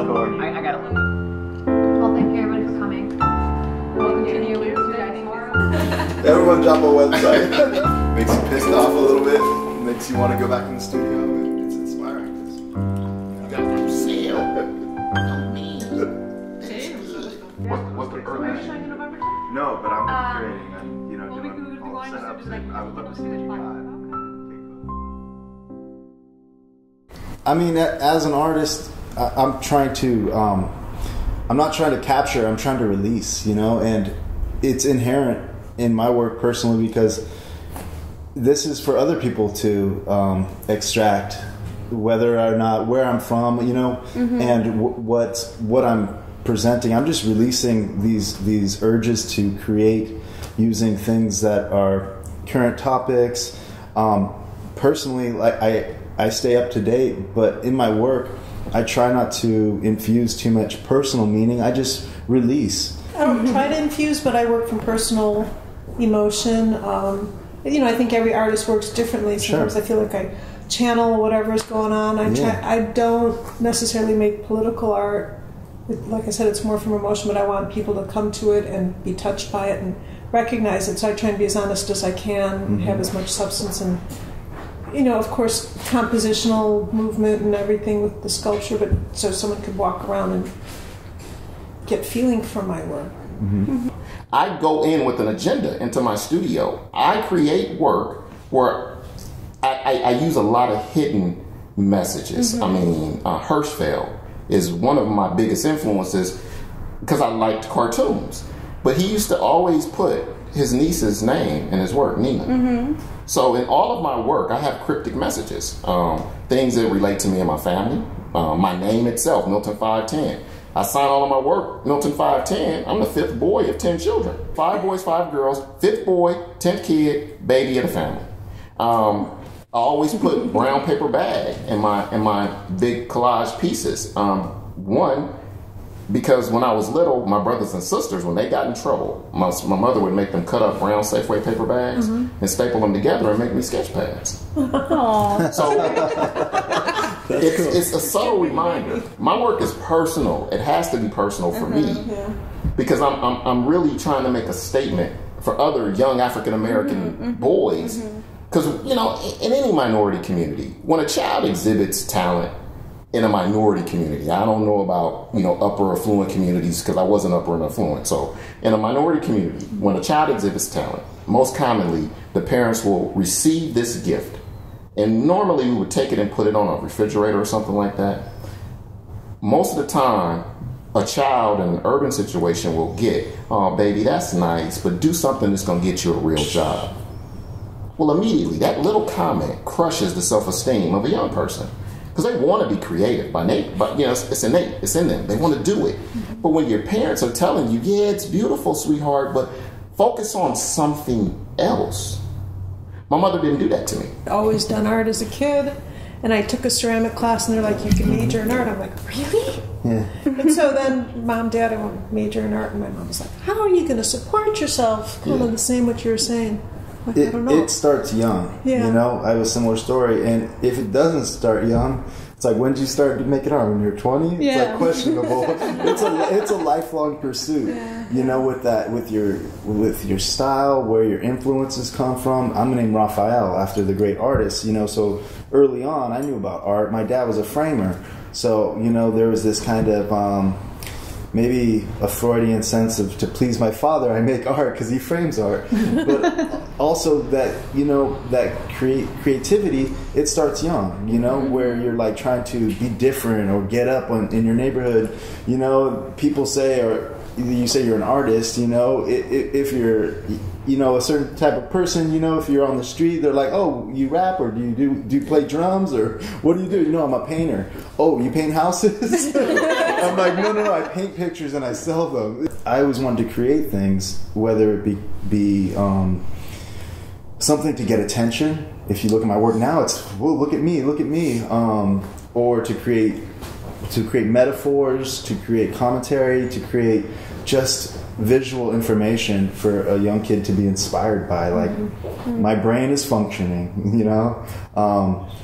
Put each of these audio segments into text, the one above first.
corny. I gotta look. Well, thank you everybody for coming. We'll continue with tomorrow. Everyone jump on website. Makes you pissed off a little bit. Makes you want to go back in the studio. It's inspiring. You got to sale. What's the earliest? No, but I'm creating and doing all the setups. I would love to see you live. I mean, as an artist, I'm not trying to capture, I'm trying to release, and it's inherent in my work personally because this is for other people to extract, whether or not where I'm from, and what I'm presenting. I'm just releasing these urges to create using things that are current topics. Personally, I stay up to date, but in my work, I try not to infuse too much personal meaning. I just release. I don't try to infuse, but I work from personal emotion. I think every artist works differently. Sometimes I feel like I channel whatever's going on. I don't necessarily make political art. Like I said, it's more from emotion, but I want people to come to it and be touched by it and recognize it. So I try and be as honest as I can, have as much substance and, of course, compositional movement and everything with the sculpture, but so someone could walk around and get feeling from my work. I go in with an agenda into my studio. I create work where I use a lot of hidden messages. I mean, Hirschfeld is one of my biggest influences because I liked cartoons. But he used to always put his niece's name in his work, Nina. So in all of my work, I have cryptic messages, things that relate to me and my family. My name itself, Milton 510. I sign all of my work, Milton 510. I'm the fifth boy of 10 children. 5 boys, 5 girls, fifth boy, 10th kid, baby of the family. I always put brown paper bag in my big collage pieces. One, because when I was little, my brothers and sisters, when they got in trouble, my mother would make them cut up brown Safeway paper bags and staple them together and make me sketch pads. So it's a subtle reminder. My work is personal. It has to be personal for me because I'm really trying to make a statement for other young African American boys. Because, in any minority community, when a child exhibits talent in a minority community, I don't know about, upper affluent communities because I wasn't upper and affluent. So in a minority community, when a child exhibits talent, most commonly the parents will receive this gift. And normally we would take it and put it on a refrigerator or something like that. Most of the time, a child in an urban situation will get, oh, baby, that's nice, but do something that's going to get you a real job. Well, immediately, that little comment crushes the self-esteem of a young person because they want to be creative by nature, but it's innate, it's in them. They want to do it. But when your parents are telling you, yeah, it's beautiful, sweetheart, but focus on something else. My mother didn't do that to me. I've always done art as a kid, and I took a ceramic class, and they're like, you can major in art. I'm like, really? Yeah. And so then Mom, Dad, I want to major in art, and my mom was like, how are you going to support yourself? Kind of the same what you were saying. Like, I don't know. It starts young. I have a similar story, and if it doesn't start young, it's like, when did you start making art? When you're 20? It's like questionable. it's a lifelong pursuit. With your style, where your influences come from. I'm named Raphael after the great artist. So early on, I knew about art. My dad was a framer, so there was this kind of maybe a Freudian sense of, to please my father, I make art because he frames art. But also that, that creativity, it starts young, where you're like trying to be different or get up in your neighborhood. People say, or you say you're an artist, if you're, a certain type of person, if you're on the street, they're like, oh, you rap, or do you play drums, or what do you do? I'm a painter. Oh, you paint houses? I'm like, no, I paint pictures and I sell them. I always wanted to create things, whether it be something to get attention. If you look at my work now, it's, whoa, look at me, or to create metaphors, to create commentary, to create just visual information for a young kid to be inspired by. Like, my brain is functioning, you know?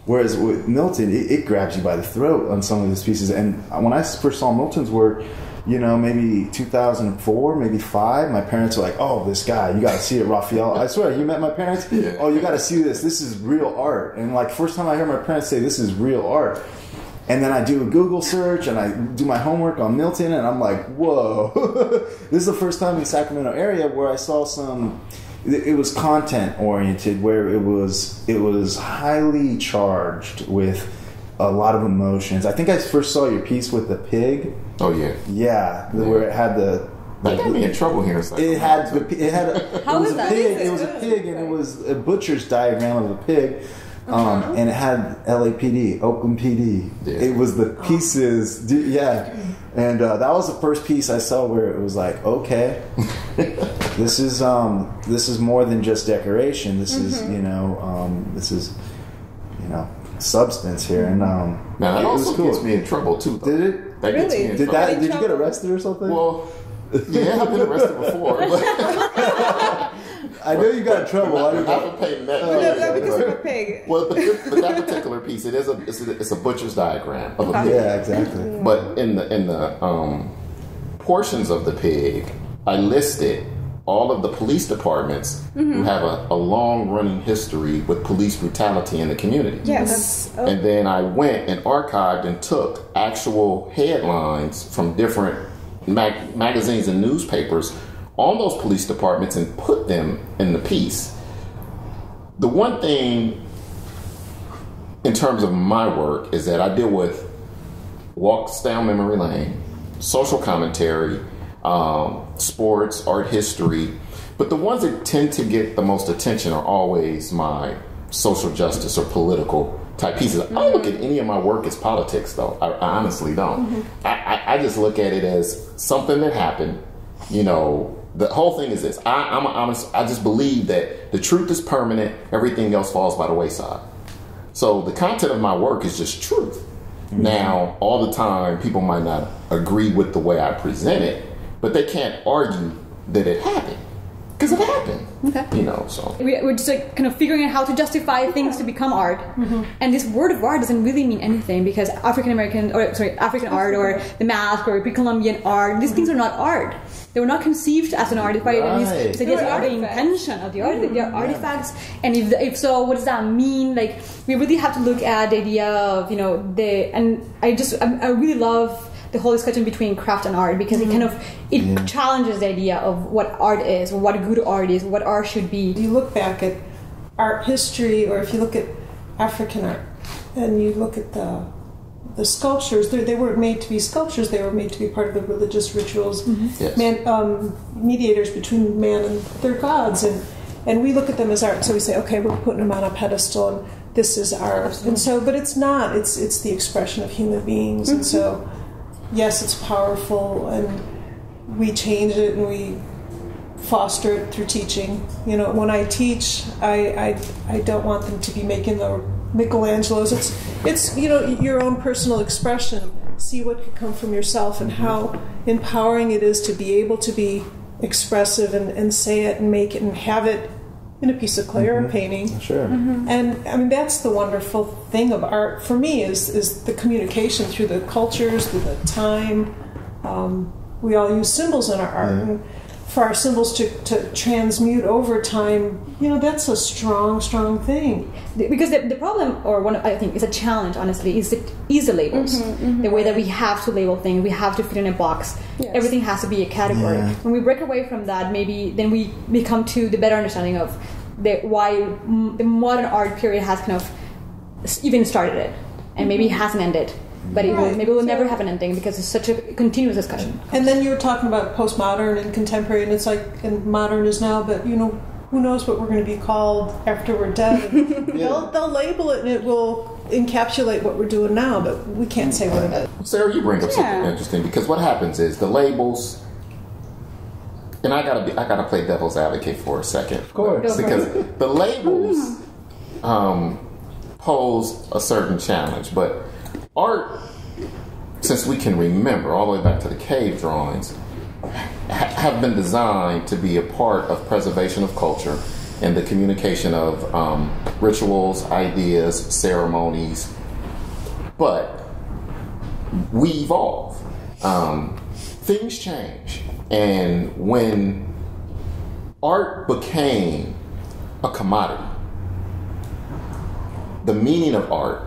Whereas with Milton, it grabs you by the throat on some of his pieces. And when I first saw Milton's work, you know, maybe 2004, maybe 5, my parents were like, oh, this guy, you got to see it, Raphael. I swear, you met my parents? Yeah. Oh, you got to see this. This is real art. And like, first time I heard my parents say, this is real art. And then I do a Google search and I do my homework on Milton and I'm like, whoa. This is the first time in the Sacramento area where I saw it was content oriented, where it was highly charged with a lot of emotions. I think I first saw your piece with the pig. Oh yeah. Yeah, where it had the that got me in trouble here. It was a pig and it was a butcher's diagram of a pig. And it had LAPD, Oakland PD. Yeah. It was the pieces, yeah. And that was the first piece I saw where it was like, okay, this is more than just decoration. This is substance here. And now that also gets me in trouble too. Though. Did it? That gets me in trouble. Did you get arrested or something? Well, yeah, I've been arrested before. But I know you got in trouble. I haven't paid that. Because of a pig. Well, but that particular piece, it's a butcher's diagram of a pig. Yeah, exactly. But in the portions of the pig, I listed all of the police departments who have a long running history with police brutality in the community. Yes. And then I went and archived and took actual headlines from different magazines and newspapers on those police departments and put them in the piece. The one thing in terms of my work is that I deal with walks down memory lane, social commentary, sports, art history, but the ones that tend to get the most attention are always my social justice or political type pieces. I don't look at any of my work as politics, though. I honestly don't. I just look at it as something that happened. You know, the whole thing is this. I just believe that the truth is permanent. Everything else falls by the wayside. So the content of my work is just truth. Now, all the time, people might not agree with the way I present it, but they can't argue that it happened. Because it happened. Okay. You know, so. We're just like kind of figuring out how to justify things to become art. And this word of art doesn't really mean anything because African art or the mask or pre-Columbian art, these things are not art. They were not conceived as an art. It's the intention of the art. They are artifacts. And if so, what does that mean? Like, we really have to look at the idea of, I really love the whole discussion between craft and art because it challenges the idea of what art is, or what good art is, what art should be. You look back at art history, or if you look at African art, and you look at the sculptures, they weren't made to be sculptures, they were made to be part of the religious rituals, Yes. Mediators between man and their gods, and we look at them as art, so we say, okay, we're putting them on a pedestal, and this is art. Absolutely. And so, but it's not, it's the expression of human beings, and so yes, it's powerful, and we change it and we foster it through teaching. You know, when I teach, I don't want them to be making the Michelangelos. It's your own personal expression. See what could come from yourself and how empowering it is to be able to be expressive and say it and make it and have it in a piece of clay or a painting. Sure. And I mean, that's the wonderful thing of art for me is the communication through the cultures, through the time. We all use symbols in our art. And for our symbols to transmute over time, that's a strong thing. Because the problem, or I think is a challenge, honestly, is the labels. The way that we have to label things, we have to fit in a box. Yes. Everything has to be a category. Yeah. When we break away from that, maybe then we come to the better understanding of why the modern art period has kind of even started it, and maybe it hasn't ended. But it will never have an ending because it's such a continuous discussion. And then you were talking about postmodern and contemporary, and it's like, and modern is now, but who knows what we're going to be called after we're dead? They'll label it, and it will encapsulate what we're doing now, but we can't say what it is. Sarah, you bring up something interesting because what happens is the labels. And I gotta play devil's advocate for a second, of course, because the labels pose a certain challenge, but art, since we can remember all the way back to the cave drawings, have been designed to be a part of preservation of culture and the communication of rituals, ideas, ceremonies. But we evolve. Things change. And when art became a commodity, the meaning of art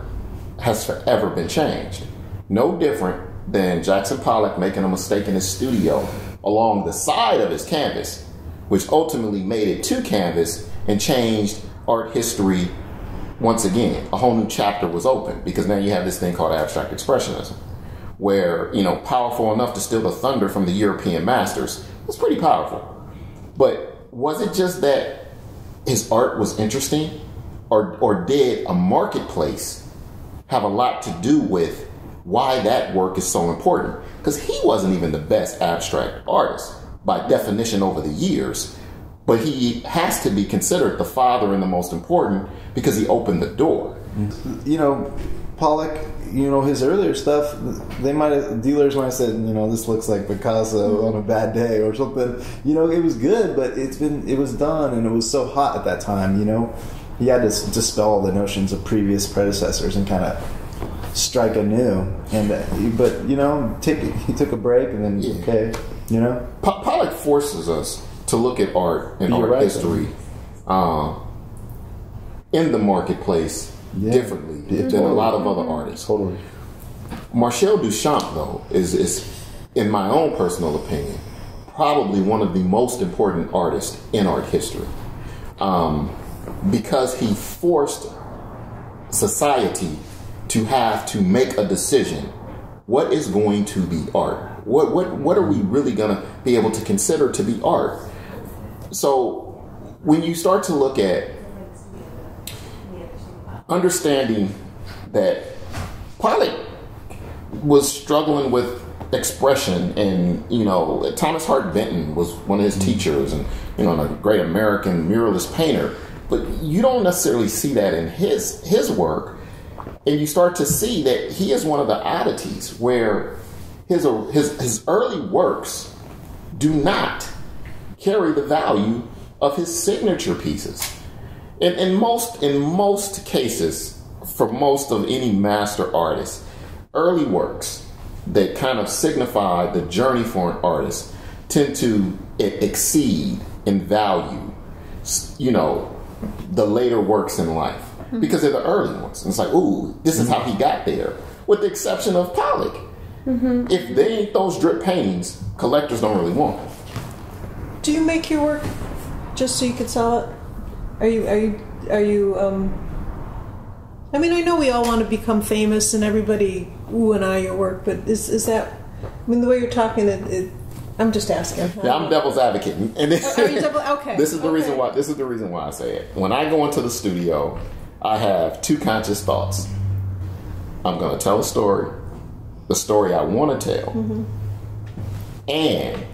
has forever been changed. No different than Jackson Pollock making a mistake in his studio along the side of his canvas, which ultimately made it to canvas and changed art history once again. A whole new chapter was opened because now you have this thing called abstract expressionism, where, you know, powerful enough to steal the thunder from the European masters. It's pretty powerful. But was it just that his art was interesting, or did a marketplace have a lot to do with why that work is so important? Because he wasn't even the best abstract artist by definition over the years, but he has to be considered the father and the most important because he opened the door. You know, Pollock, you know, his earlier stuff, dealers might have said, you know, this looks like Picasso on a bad day or something. You know, it was good, but it was done, and it was so hot at that time, you know. He had to dispel all the notions of previous predecessors and kind of strike anew. But, you know, he took a break and then, okay, you know. Pollock forces us to look at art and art history in the marketplace differently than a lot of other artists. Totally. Marcel Duchamp, though, is, in my own personal opinion, probably one of the most important artists in art history. Because he forced society to have to make a decision. What is going to be art? What are we really going to be able to consider to be art? So when you start to look at understanding that Pollock was struggling with expression, and, you know, Thomas Hart Benton was one of his teachers, and, you know, a great American muralist painter. But you don't necessarily see that in his work, and you start to see that he is one of the oddities where his early works do not carry the value of his signature pieces. In most cases, for most of any master artist, early works that kind of signify the journey for an artist tend to exceed in value, you know, the later works in life, because they're the early ones. And it's like, ooh, this is how he got there, with the exception of Pollock. If they ain't those drip paintings, collectors don't really want them. Do you make your work just so you can sell it? Are you I mean, I know we all want to become famous and everybody ooh and ah your work, but is that, I mean, the way you're talking, I'm just asking. Yeah, I'm devil's advocate. And are you okay. This is the reason why. This is the reason why I say it. When I go into the studio, I have two conscious thoughts. I'm going to tell a story, the story I want to tell, and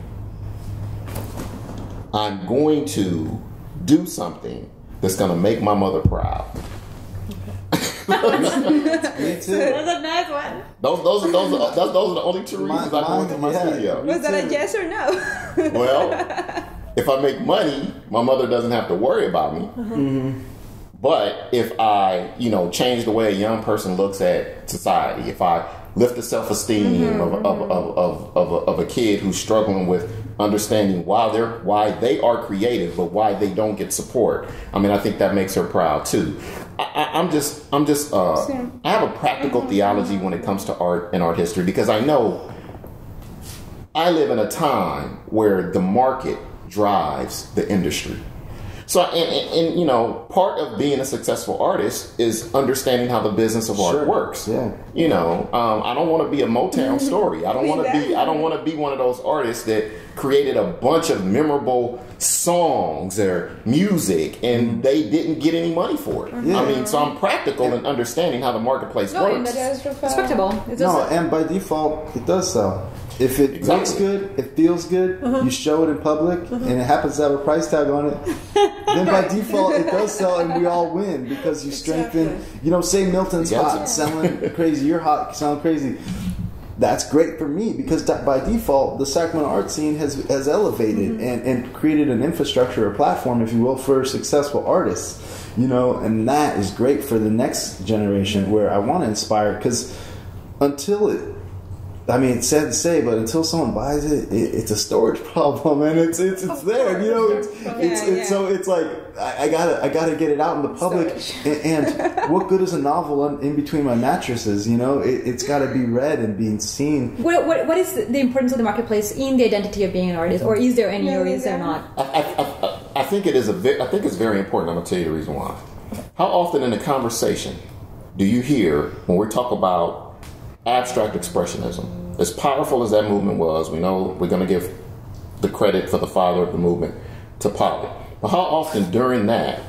I'm going to do something that's going to make my mother proud. Me too. That's a nice one. Those are the only two reasons I go into my studio. Was that a yes or no? Well, if I make money, my mother doesn't have to worry about me. But if I, you know, change the way a young person looks at society, if I lift the self-esteem of a kid who's struggling with understanding why they are creative, but why they don't get support, I mean, I think that makes her proud too. I have a practical theology when it comes to art and art history, because I know I live in a time where the market drives the industry. So, and you know, part of being a successful artist is understanding how the business of art works. Yeah. You know, I don't want to be a Motown story. I don't want to be one of those artists that created a bunch of memorable songs or music and they didn't get any money for it. I mean, so I'm practical in understanding how the marketplace works. Respectable. And by default, it does sell. If it looks good, it feels good, you show it in public, and it happens to have a price tag on it, then by default it does sell, and we all win because you strengthen. You know, say Milton's hot, selling crazy. You're hot, selling crazy. that's great for me because by default, the Sacramento art scene has elevated and created an infrastructure, a platform, if you will, for successful artists. And that is great for the next generation where I want to inspire, because until it's sad to say, but until someone buys it, it's a storage problem, and it's there. So it's like I gotta get it out in the public. And what good is a novel in between my mattresses? It's got to be read and being seen. What is the importance of the marketplace in the identity of being an artist, or is there any, or is there not? I think it is I think it's very important. I'm gonna tell you the reason why. How often in a conversation do you hear when we talk about abstract expressionism? As powerful as that movement was, we know we're going to give the credit for the father of the movement to Pollock. But how often during that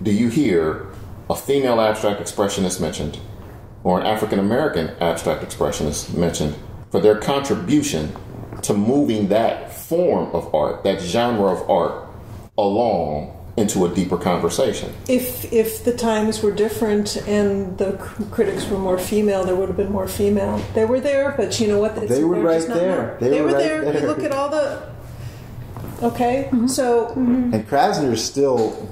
do you hear a female abstract expressionist mentioned, or an African American abstract expressionist mentioned, for their contribution to moving that form of art, that genre of art, along into a deeper conversation? If the times were different and the critics were more female, there would have been more female. They were there, but you know what? They were right there. They were there. You look at all the... Okay, so... And Krasner's still,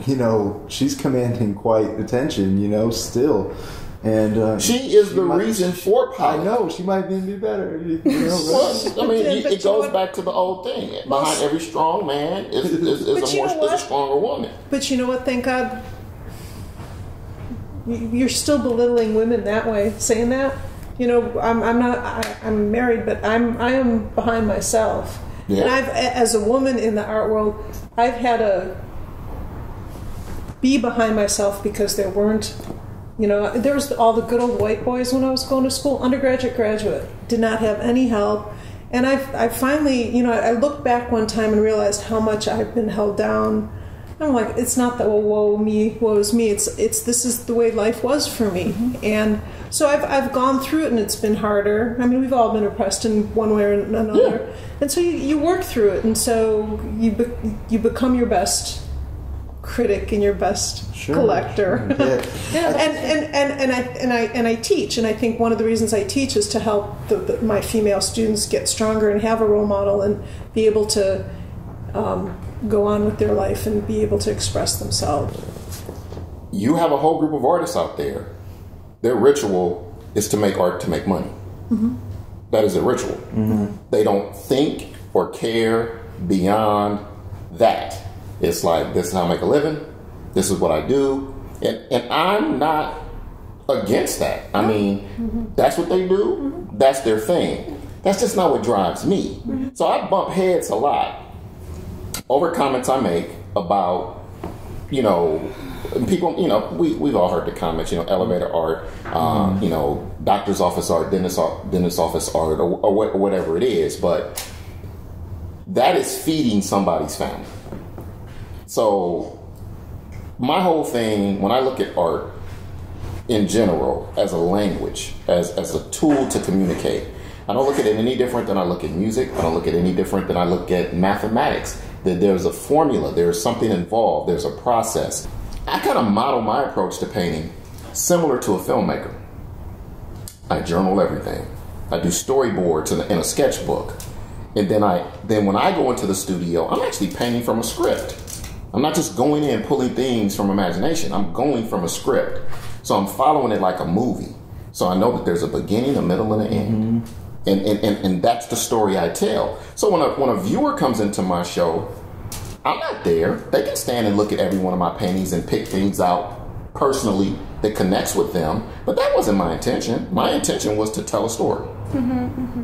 she's commanding quite attention, still. And she is the reason for Pollock. I know, she might be better. Well, I mean, it goes back to the old thing. Behind every strong man is a stronger woman. But you know what? Thank God you're still belittling women that way, saying that. I'm married, but I am behind myself. Yeah. And as a woman in the art world, I've had to be behind myself because there weren't... there was all the good old white boys when I was going to school, undergraduate, graduate, did not have any help. And I finally, I looked back one time and realized how much I've been held down. I'm like, it's not that, woe is me. It's this is the way life was for me. And so I've gone through it, and it's been harder. I mean, we've all been oppressed in one way or another. Yeah. And so you work through it, and so you become your best critic and your best collector. And I teach, and I think one of the reasons I teach is to help my female students get stronger and have a role model and be able to go on with their life and be able to express themselves. You have a whole group of artists out there. Their ritual is to make art to make money. That is a ritual. They don't think or care beyond that. It's like, this is how I make a living. This is what I do. And I'm not against that. I mean, that's what they do. That's their thing. That's just not what drives me. So I bump heads a lot over comments I make about, people, we've all heard the comments, elevator art, doctor's office art, dentist office art, or whatever it is. But that is feeding somebody's family. So my whole thing, when I look at art in general as a language, as a tool to communicate, I don't look at it any different than I look at music. I don't look at it any different than I look at mathematics. That there's a formula, there's something involved, there's a process. I kind of model my approach to painting similar to a filmmaker. I journal everything. I do storyboards in a sketchbook. And then when I go into the studio, I'm actually painting from a script. I'm not just going in and pulling things from imagination. I'm going from a script. So I'm following it like a movie. So I know that there's a beginning, a middle, and an end. And that's the story I tell. So when a viewer comes into my show, I'm not there. They can stand and look at every one of my paintings and pick things out personally that connects with them. But that wasn't my intention. My intention was to tell a story.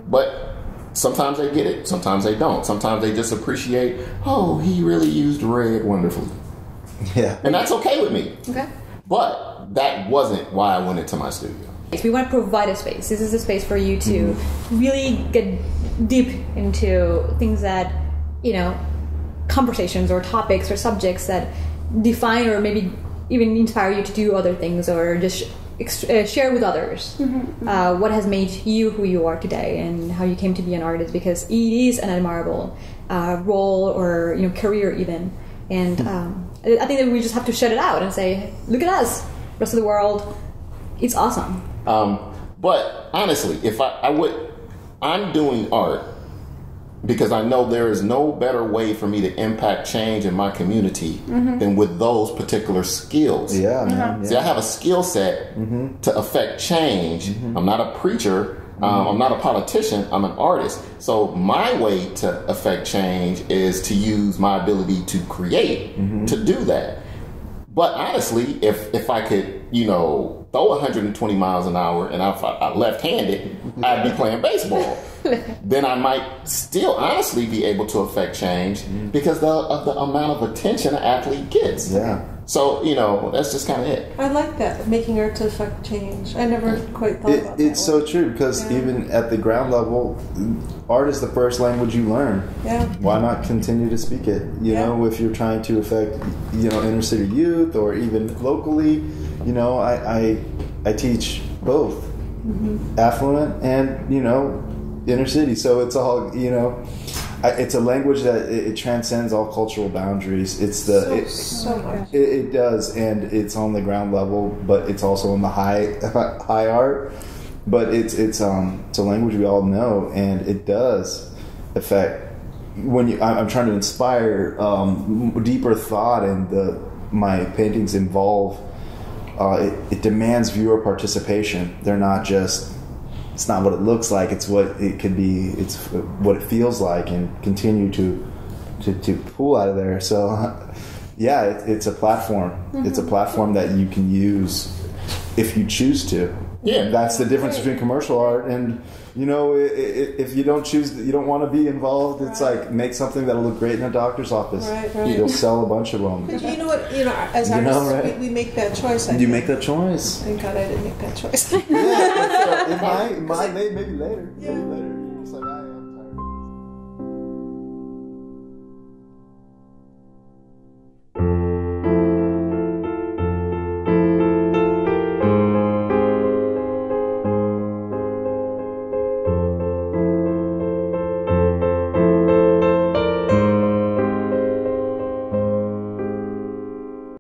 But sometimes they get it, sometimes they don't. Sometimes they just appreciate, oh, he really used red wonderfully. Yeah. And that's okay with me. Okay. But that wasn't why I went into my studio. We want to provide a space. This is a space for you to really get deep into things that, conversations or topics or subjects that define or maybe even inspire you to do other things or just share with others what has made you who you are today and how you came to be an artist, because it is an admirable role or career even. And I think that we just have to shut it out and say, look at us, rest of the world, it's awesome. But honestly, if I would, I'm doing art because I know there is no better way for me to impact change in my community than with those particular skills. Yeah, man. See, I have a skill set to affect change. I'm not a preacher. I'm not a politician. I'm an artist. So my way to affect change is to use my ability to create to do that. But honestly, if I could, you know, throw 120 miles an hour and I'm left-handed, I'd be playing baseball. Then I might still honestly be able to affect change because of the amount of attention an athlete gets. Yeah. So, you know, that's just kind of it. I like that, making art to affect change. I never quite thought about that. It's so true because even at the ground level, art is the first language you learn. Yeah. Why not continue to speak it? You know, if you're trying to affect, you know, inner city youth or even locally, you know, I teach both affluent and, you know, inner city. So it's all, you know, it's a language that it transcends all cultural boundaries. It's it does, and it's on the ground level, but it's also on the high art. But it's a language we all know, and it does affect. When I'm trying to inspire deeper thought, and my paintings involve. It demands viewer participation. They're not just. It's not what it looks like. It's what it could be. It's what it feels like, and continue to pull out of there. So, yeah, it's a platform. It's a platform that you can use if you choose to. Yeah, that's the difference between commercial art and, you know, if you don't choose, you don't want to be involved. It's like make something that'll look great in a doctor's office. Right. You'll sell a bunch of them. But you know what? You know, as artists, we make that choice. You make that choice. Thank God I didn't make that choice. Yeah, it might maybe later. Yeah. Maybe later.